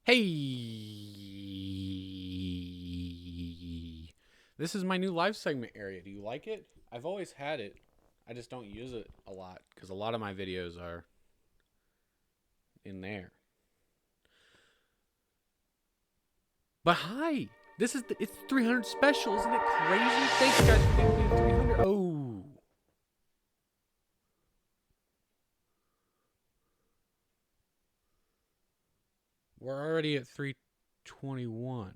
Hey, this is my new live segment area. Do you like it? I've always had it. I just don't use it a lot because a lot of my videos are in there. But hi, it's 300 special. Isn't it crazy? Thanks guys for getting me to 300. Oh, we're already at 321.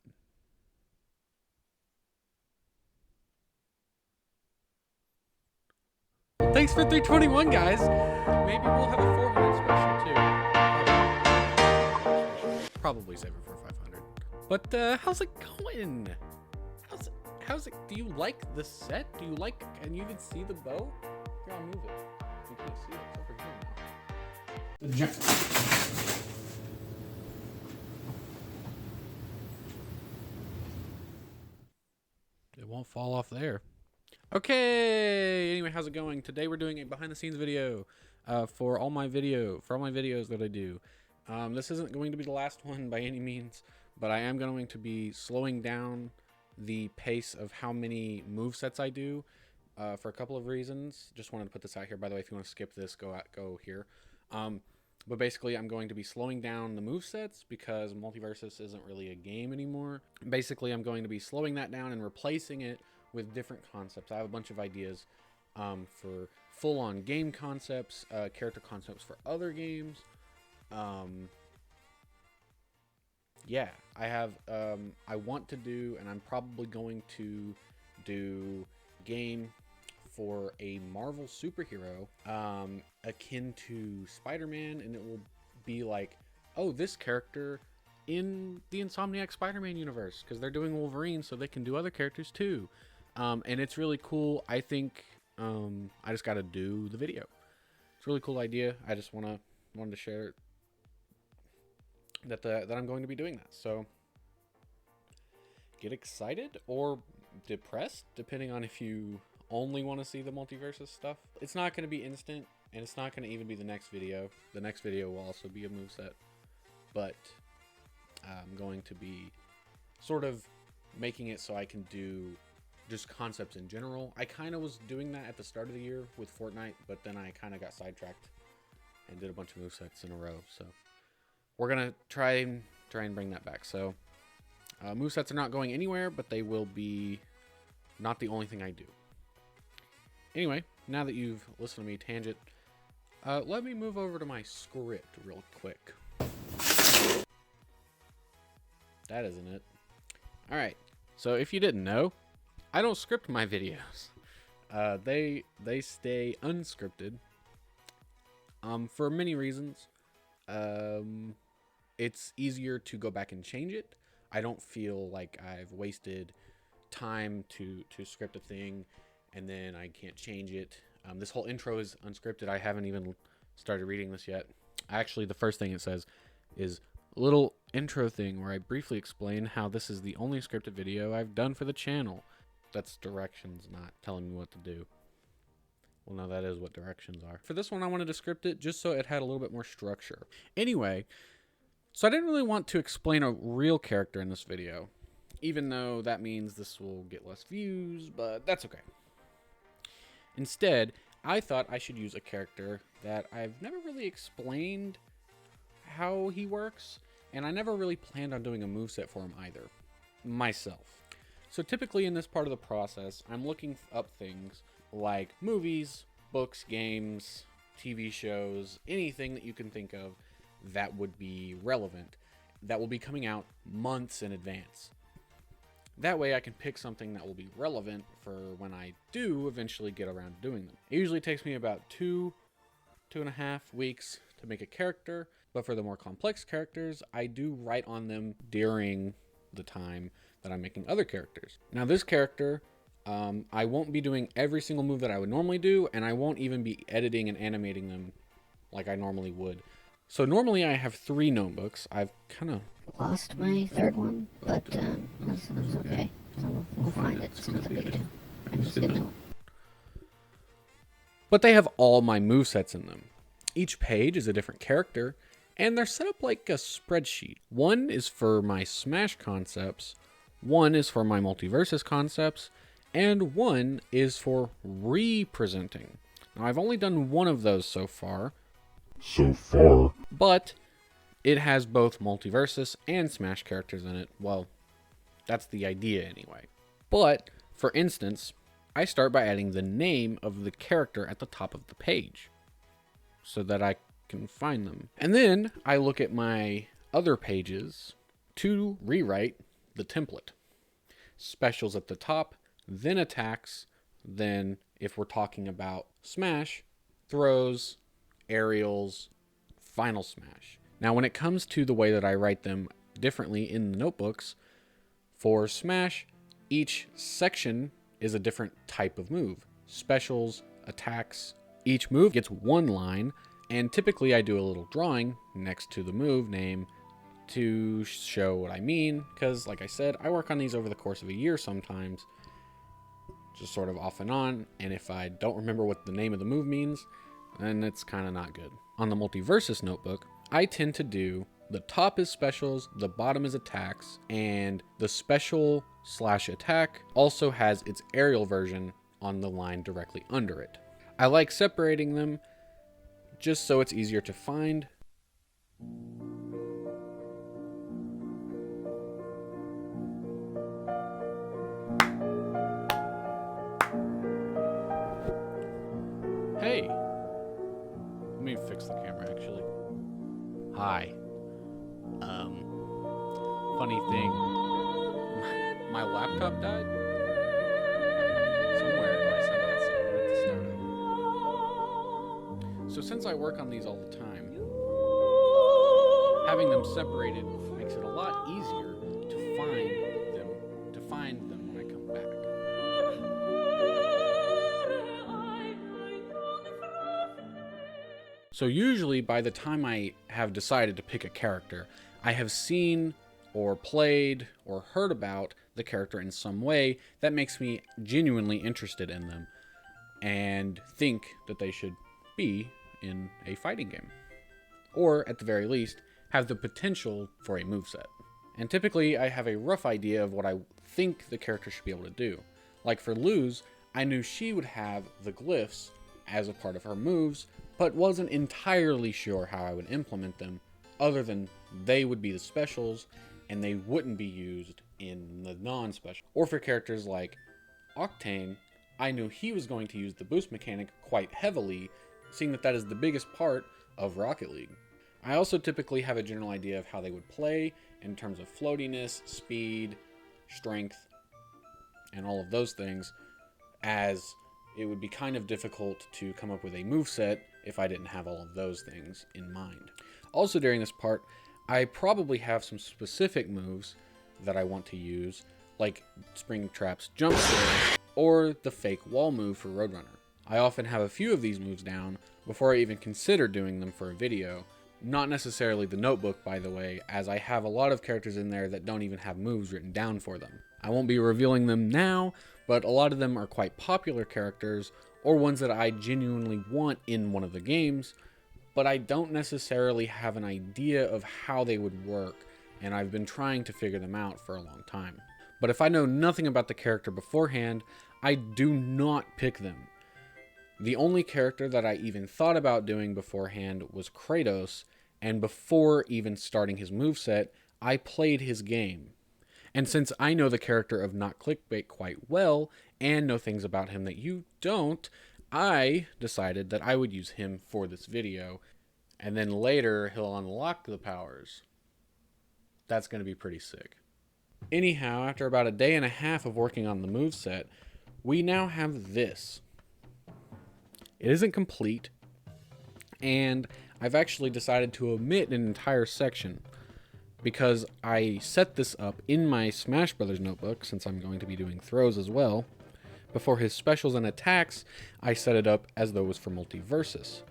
Thanks for 321, guys. Maybe we'll have a 400 special too. Probably save it for 500. But how's it going? How's it? Do you like the set? Do you like? Can you even see the bow? Here, I'll move it. You can't see it. It's over here now. It won't fall off there. Okay. Anyway, how's it going? Today we're doing a behind-the-scenes video for all my videos that I do. This isn't going to be the last one by any means, but I am going to be slowing down the pace of how many movesets I do for a couple of reasons. Just wanted to put this out here. By the way, if you want to skip this, go here. But basically, I'm going to be slowing down the movesets because Multiversus isn't really a game anymore. Basically, I'm going to be slowing that down and replacing it with different concepts. I have a bunch of ideas for full-on game concepts, character concepts for other games. Yeah, I have, I want to do, and I'm probably going to do game for a Marvel superhero, akin to Spider-Man, and it will be like, oh, this character in the Insomniac Spider-Man universe, because they're doing Wolverine, so they can do other characters too. And it's really cool. I think, I just got to do the video. It's a really cool idea. I just wanted to share that I'm going to be doing that. So get excited or depressed, depending on if you only want to see the Multiversus stuff. It's not going to be instant, and it's not going to even be the next video. The next video will also be a moveset, but I'm going to be sort of making it so I can do just concepts in general. I kind of was doing that at the start of the year with Fortnite, but then I kind of got sidetracked and did a bunch of movesets in a row. So we're gonna try and bring that back. So movesets are not going anywhere, but they will be not the only thing I do. Anyway, now that you've listened to me tangent, let me move over to my script real quick. That isn't it. All right. So if you didn't know, I don't script my videos. They stay unscripted. For many reasons. It's easier to go back and change it. I don't feel like I've wasted time to script a thing and then I can't change it. This whole intro is unscripted. I haven't even started reading this yet. Actually, the first thing it says is a little intro thing where I briefly explain how this is the only scripted video I've done for the channel. That's directions, not telling me what to do. Well, no, that is what directions are. For this one, I wanted to script it just so it had a little bit more structure. Anyway, so I didn't really want to explain a real character in this video, even though that means this will get less views, but that's okay. Instead, I thought I should use a character that I've never really explained how he works, and I never really planned on doing a moveset for him either, myself. So typically in this part of the process, I'm looking up things like movies, books, games, TV shows, anything that you can think of that would be relevant, that will be coming out months in advance. That way I can pick something that will be relevant for when I do eventually get around to doing them. It usually takes me about 2.5 weeks to make a character, but for the more complex characters, I do write on them during the time that I'm making other characters. Now this character, I won't be doing every single move that I would normally do, and I won't even be editing and animating them like I normally would. So normally I have 3 notebooks. I've kind of lost my third one, but that's okay. So we'll find it. It's not a big deal. I just didn't know. But they have all my movesets in them. Each page is a different character, And they're set up like a spreadsheet. One is for my Smash concepts, one is for my Multiversus concepts, and one is for representing. Now, I've only done one of those so far. But it has both Multiversus and Smash characters in it. Well, that's the idea anyway. But, for instance, I start by adding the name of the character at the top of the page so that I can find them. And then I look at my other pages to rewrite the template. Specials at the top, then attacks, then if we're talking about Smash, throws, aerials, final smash. Now, when it comes to the way that I write them differently in the notebooks, for Smash, each section is a different type of move. Specials, attacks, each move gets one line, and typically I do a little drawing next to the move name to show what I mean, because like I said, I work on these over the course of a year sometimes, just sort of off and on, and if I don't remember what the name of the move means, then it's kind of not good. On the Multiversus notebook, I tend to do the top is specials, the bottom is attacks, and the special / attack also has its aerial version on the line directly under it. I like separating them just so it's easier to find. Hey, let me fix the camera actually. Hi. Funny thing, my laptop died somewhere when I said that, so I wanted to start over. So since I work on these all the time, having them separated makes it a lot easier to find them when I come back. So usually by the time I have decided to pick a character, I have seen or played or heard about the character in some way that makes me genuinely interested in them and think that they should be in a fighting game. Or at the very least, have the potential for a moveset. And typically I have a rough idea of what I think the character should be able to do. Like for Luz, I knew she would have the glyphs as a part of her moves, but wasn't entirely sure how I would implement them, other than they would be the specials and they wouldn't be used in the non-special. Or for characters like Octane, I knew he was going to use the boost mechanic quite heavily, seeing that that is the biggest part of Rocket League. I also typically have a general idea of how they would play in terms of floatiness, speed, strength, and all of those things, as it would be kind of difficult to come up with a moveset if I didn't have all of those things in mind. Also during this part, I probably have some specific moves that I want to use, like Springtrap's jump scare or the fake wall move for Roadrunner. I often have a few of these moves down before I even consider doing them for a video. Not necessarily the notebook, by the way, as I have a lot of characters in there that don't even have moves written down for them. I won't be revealing them now, but a lot of them are quite popular characters or ones that I genuinely want in one of the games, but I don't necessarily have an idea of how they would work, and I've been trying to figure them out for a long time. But if I know nothing about the character beforehand, I do not pick them. The only character that I even thought about doing beforehand was Kratos, and before even starting his moveset, I played his game. And since I know the character of NOTCLICKBAIT quite well, and know things about him that you don't, I decided that I would use him for this video, and then later he'll unlock the powers. That's going to be pretty sick. Anyhow, after about a day and a half of working on the moveset, we now have this. It isn't complete, and I've actually decided to omit an entire section because I set this up in my Smash Brothers notebook, since I'm going to be doing throws as well. Before his specials and attacks, I set it up as though it was for Multiversus,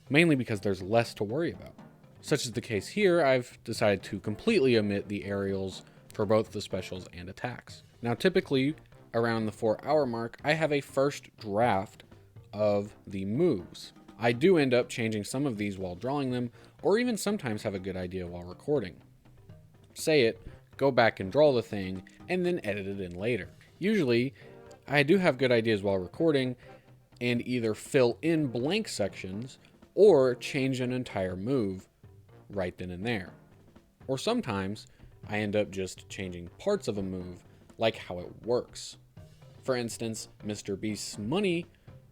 mainly because there's less to worry about. Such is the case here, I've decided to completely omit the aerials for both the specials and attacks. Now typically, around the 4-hour mark, I have a first draft of the moves. I do end up changing some of these while drawing them, or even sometimes have a good idea while recording. Say it, go back and draw the thing, and then edit it in later. Usually, I do have good ideas while recording and either fill in blank sections or change an entire move right then and there. Or sometimes I end up just changing parts of a move, like how it works. For instance, Mr. Beast's money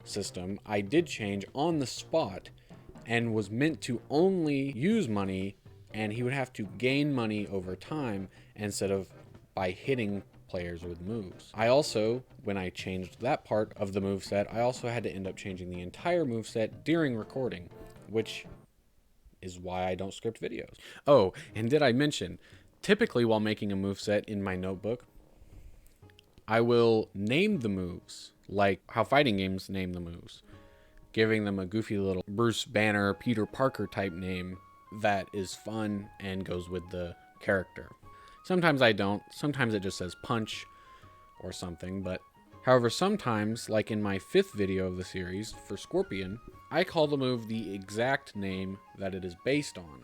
system I did change on the spot and was meant to only use money, and he would have to gain money over time instead of by hitting players with moves. I also, when I changed that part of the moveset, I also had to end up changing the entire moveset during recording, which is why I don't script videos. Oh, and did I mention, typically while making a moveset in my notebook, I will name the moves, like how fighting games name the moves, giving them a goofy little Bruce Banner, Peter Parker type name that is fun and goes with the character. Sometimes I don't. Sometimes it just says punch or something. But however, sometimes, like in my 5th video of the series for Scorpion, I call the move the exact name that it is based on.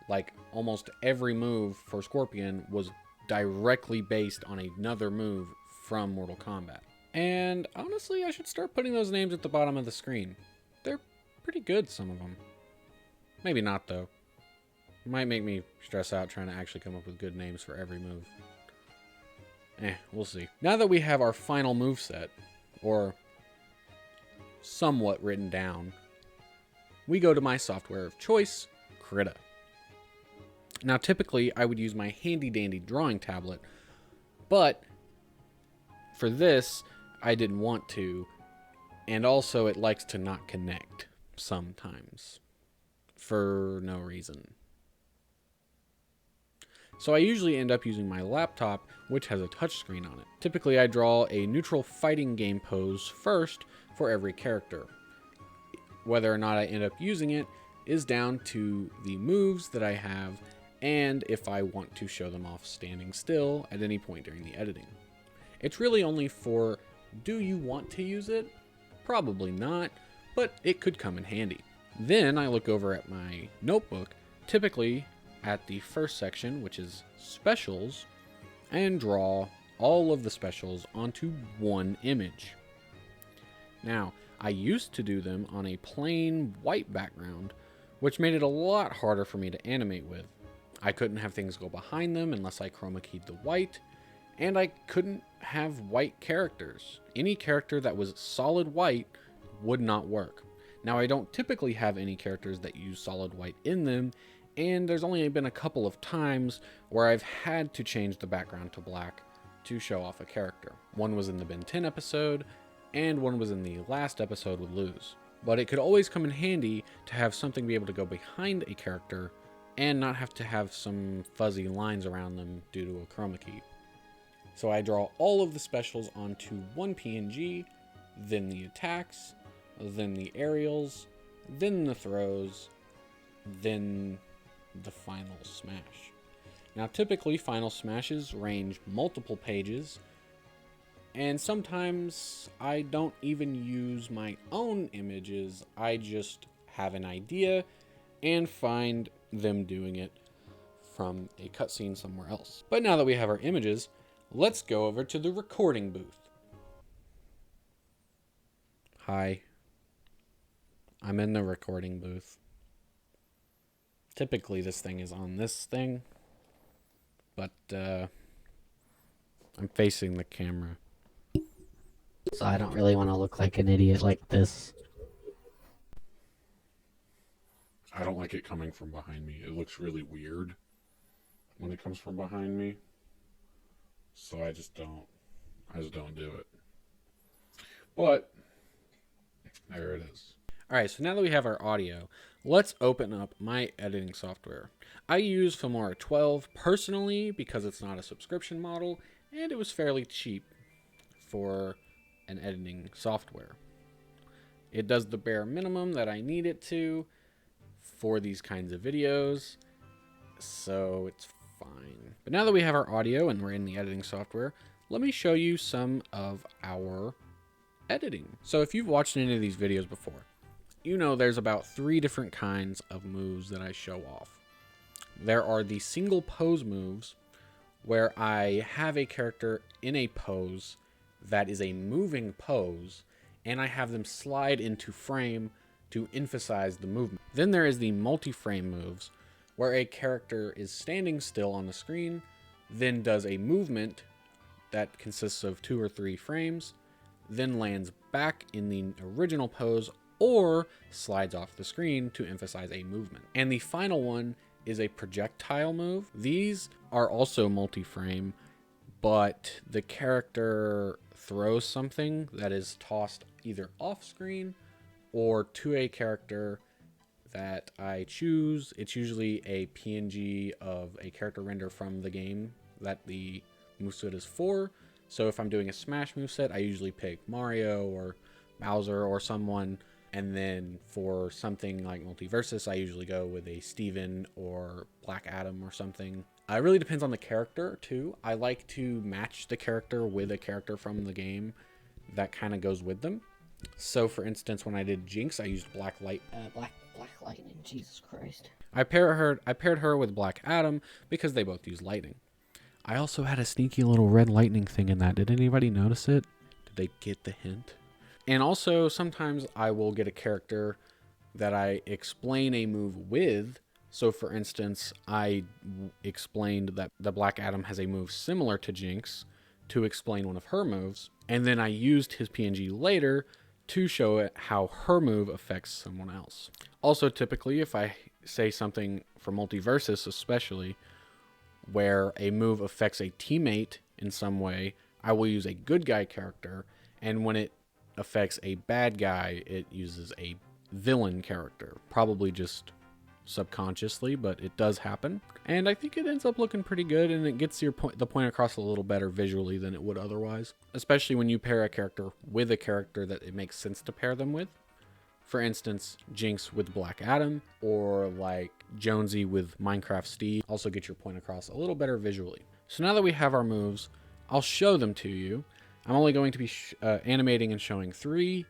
Like almost every move for Scorpion was directly based on another move from Mortal Kombat. And honestly, I should start putting those names at the bottom of the screen. They're pretty good, some of them. Maybe not, though. Might make me stress out trying to actually come up with good names for every move. We'll see. Now that we have our final moveset, or somewhat written down, we go to my software of choice, Krita. Now, typically, I would use my handy-dandy drawing tablet, but for this, I didn't want to, and also it likes to not connect sometimes, for no reason. So I usually end up using my laptop, which has a touchscreen on it. Typically, I draw a neutral fighting game pose first for every character. Whether or not I end up using it is down to the moves that I have and if I want to show them off standing still at any point during the editing. It's really only for, do you want to use it? Probably not, but it could come in handy. Then I look over at my notebook, typically at the first section, which is specials, and draw all of the specials onto one image. Now, I used to do them on a plain white background, which made it a lot harder for me to animate with. I couldn't have things go behind them unless I chroma keyed the white, and I couldn't have white characters. Any character that was solid white would not work. Now, I don't typically have any characters that use solid white in them, and there's only been a couple of times where I've had to change the background to black to show off a character. One was in the Ben 10 episode, and one was in the last episode with Luz. But it could always come in handy to have something be able to go behind a character and not have to have some fuzzy lines around them due to a chroma key. So I draw all of the specials onto one PNG, then the attacks, then the aerials, then the throws, then the final smash. Now, typically final smashes range multiple pages, and sometimes I don't even use my own images. I just have an idea and find them doing it from a cutscene somewhere else. But now that we have our images, let's go over to the recording booth. Hi. I'm in the recording booth. Typically this thing is on this thing, but I'm facing the camera. So I don't really want to look like an idiot like this. I don't like it coming from behind me. It looks really weird when it comes from behind me. So I just don't do it. But there it is. All right, so now that we have our audio, let's open up my editing software. I use Filmora 12 personally because it's not a subscription model, and it was fairly cheap for an editing software. It does the bare minimum that I need it to for these kinds of videos, so it's fine. But now that we have our audio and we're in the editing software, let me show you some of our editing. So if you've watched any of these videos before, you know there's about 3 different kinds of moves that I show off. There are the single pose moves, where I have a character in a pose that is a moving pose, and I have them slide into frame to emphasize the movement. Then there is the multi-frame moves, where a character is standing still on the screen, then does a movement that consists of 2 or 3 frames, then lands back in the original pose or slides off the screen to emphasize a movement. And the final one is a projectile move. These are also multi-frame, but the character throws something that is tossed either off screen or to a character that I choose. It's usually a PNG of a character render from the game that the moveset is for. So if I'm doing a Smash moveset, I usually pick Mario or Bowser or someone. And then for something like Multiversus, I usually go with a Steven or Black Adam or something. It really depends on the character too. I like to match the character with a character from the game that kind of goes with them. So for instance, when I did Jinx, I used Black Lightning, Jesus Christ. I paired her with Black Adam because they both use lightning. I also had a sneaky little red lightning thing in that. Did anybody notice it? Did they get the hint? And also sometimes I will get a character that I explain a move with. So for instance, I explained that the Black Adam has a move similar to Jinx to explain one of her moves. And then I used his PNG later to show it how her move affects someone else. Also, typically, if I say something for Multiversus especially, where a move affects a teammate in some way, I will use a good guy character, and when it affects a bad guy, it uses a villain character. Probably just subconsciously, but it does happen. And I think it ends up looking pretty good, and it gets the point across a little better visually than it would otherwise. Especially when you pair a character with a character that it makes sense to pair them with. For instance, Jinx with Black Adam, or like Jonesy with Minecraft Steve. Also get your point across a little better visually. So now that we have our moves, I'll show them to you. I'm only going to be animating and showing 3,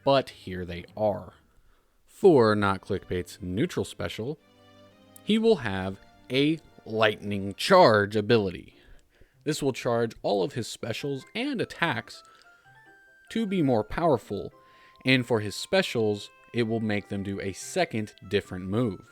but here they are. For NOTCLICKBAIT's neutral special, he will have a lightning charge ability. This will charge all of his specials and attacks to be more powerful, and for his specials, it will make them do a second different move.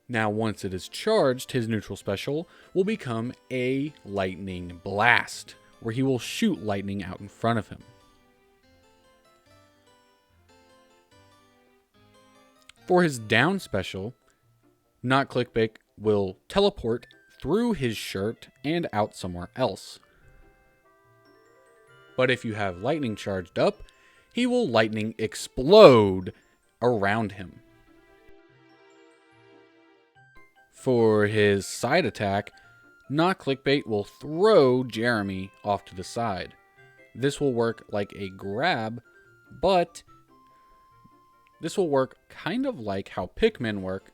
Now, once it is charged, his neutral special will become a lightning blast, where he will shoot lightning out in front of him. For his down special, NOTCLICKBAIT will teleport through his shirt and out somewhere else. But if you have lightning charged up, he will lightning explode around him. For his side attack, NOTCLICKBAIT will throw Jeremy off to the side. This will work like a grab, but this will work kind of like how Pikmin work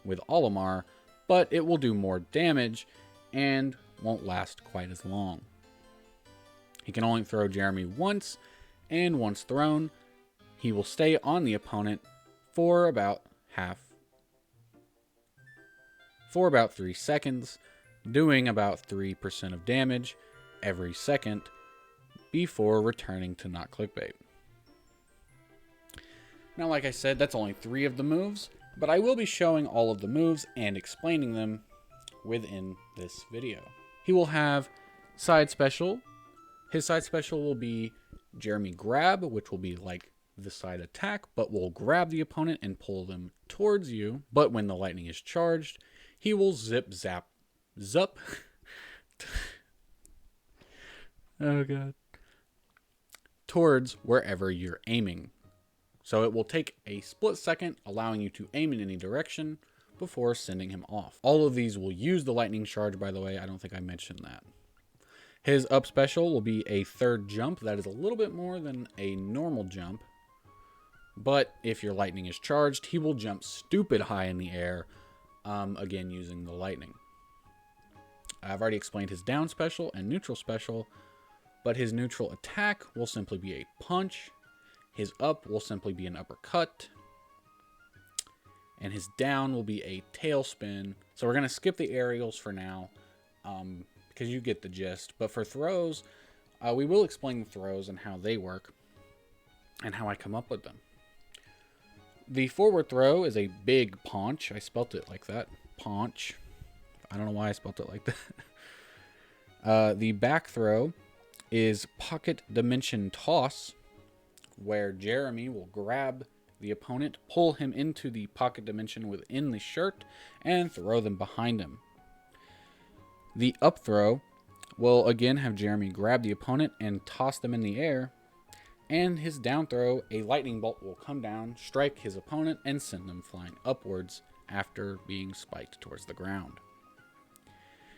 with Olimar, but it will do more damage and won't last quite as long. He can only throw Jeremy once, and once thrown, he will stay on the opponent for about 3 seconds, doing about 3% of damage every second before returning to NOTCLICKBAIT. Now, like I said, that's only 3 of the moves, but I will be showing all of the moves and explaining them within this video. He will have side special. His side special will be Jeremy Grab, which will be like the side attack, but will grab the opponent and pull them towards you. But when the lightning is charged, he will zip, zap, zup. Oh, God. Towards wherever you're aiming. So it will take a split second, allowing you to aim in any direction before sending him off. All of these will use the lightning charge, by the way. I don't think I mentioned that. His up special will be a third jump. That is a little bit more than a normal jump. But if your lightning is charged, he will jump stupid high in the air, again using the lightning. I've already explained his down special and neutral special. but his neutral attack will simply be a punch. His up will simply be an uppercut. And his down will be a tailspin. So we're going to skip the aerials for now, because you get the gist. But for throws, we will explain the throws and how they work and how I come up with them. The forward throw is a big paunch. I spelt it like that. Paunch. I don't know why I spelt it like that. The back throw is pocket dimension toss, where Jeremy will grab the opponent, pull him into the pocket dimension within the shirt, and throw them behind him. The up throw will again have Jeremy grab the opponent and toss them in the air, and his down throw, a lightning bolt will come down, strike his opponent, and send them flying upwards after being spiked towards the ground.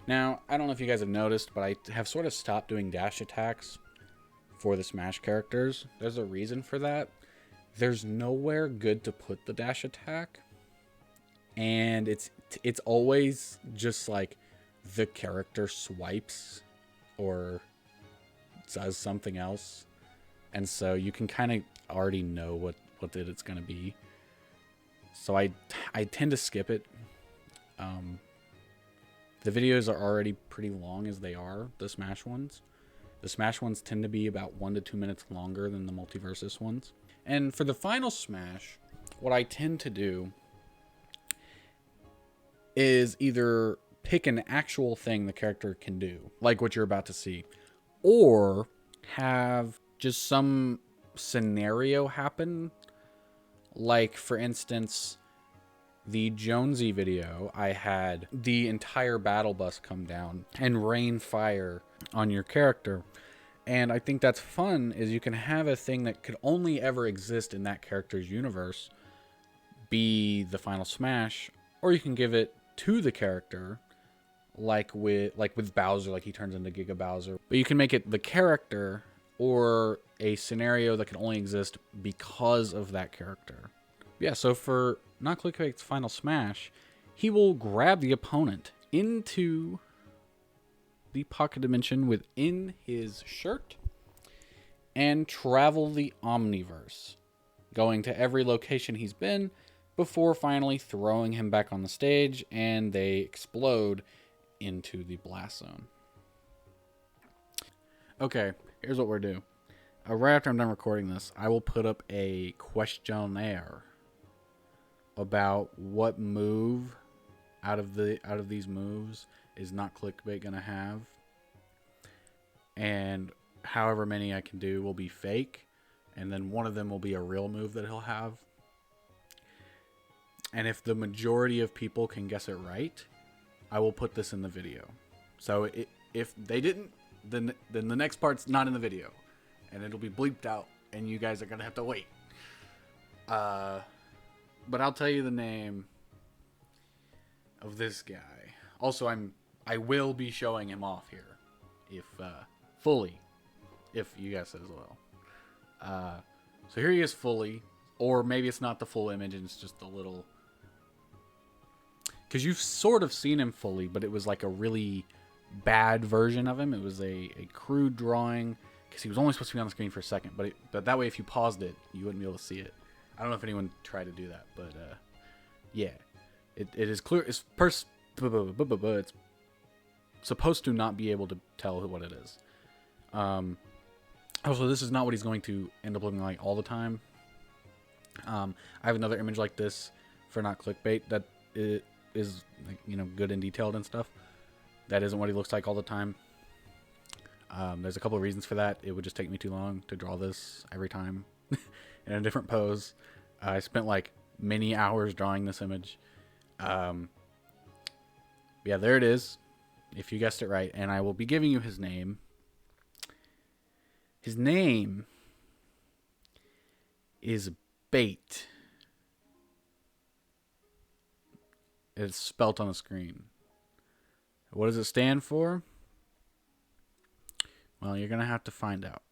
Now, I don't know if you guys have noticed, but I have sort of stopped doing dash attacks for the Smash characters. There's a reason for that. There's nowhere good to put the dash attack, and it's always just like the character swipes or does something else, and so you can kind of already know what it's going to be. So I tend to skip it. The videos are already pretty long as they are, the Smash ones. The Smash ones tend to be about 1 to 2 minutes longer than the Multiversus ones. And for the final Smash, what I tend to do is either pick an actual thing the character can do, like what you're about to see, or have just some scenario happen. Like, for instance, the Jonesy video, I had the entire battle bus come down and rain fire on your character. And I think that's fun, is you can have a thing that could only ever exist in that character's universe be the final Smash, or you can give it to the character, like with Bowser, like he turns into Giga Bowser. But you can make it the character or a scenario that can only exist because of that character. Yeah, so for NOTCLICKBAIT's final Smash, he will grab the opponent into the pocket dimension within his shirt and travel the Omniverse, going to every location he's been before finally throwing him back on the stage, and they explode into the blast zone. Okay, here's what we're doing. Right after I'm done recording this, I will put up a questionnaire about what move out of these moves is NOTCLICKBAIT gonna have, and however many I can do will be fake, and then one of them will be a real move that he'll have. And if the majority of people can guess it right, I will put this in the video. So if they didn't, then the next part's not in the video, and it'll be bleeped out, and you guys are gonna have to wait. But I'll tell you the name of this guy. Also, I will be showing him off here, if fully, if you guys as well. So here he is fully, or maybe it's not the full image and it's just a little, because you've sort of seen him fully, but it was like a really bad version of him. It was a crude drawing, because he was only supposed to be on the screen for a second, but that way if you paused it, you wouldn't be able to see it. I don't know if anyone tried to do that, but yeah, it is clear. It's supposed to not be able to tell what it is. Also, this is not what he's going to end up looking like all the time. I have another image like this for NOTCLICKBAIT that is, like, you know, good and detailed and stuff. That isn't what he looks like all the time. There's a couple of reasons for that. It would just take me too long to draw this every time in a different pose. I spent like many hours drawing this image. Yeah, there it is, if you guessed it right. And I will be giving you his name. His name is Bait. It's spelt on the screen. What does it stand for? Well, you're going to have to find out.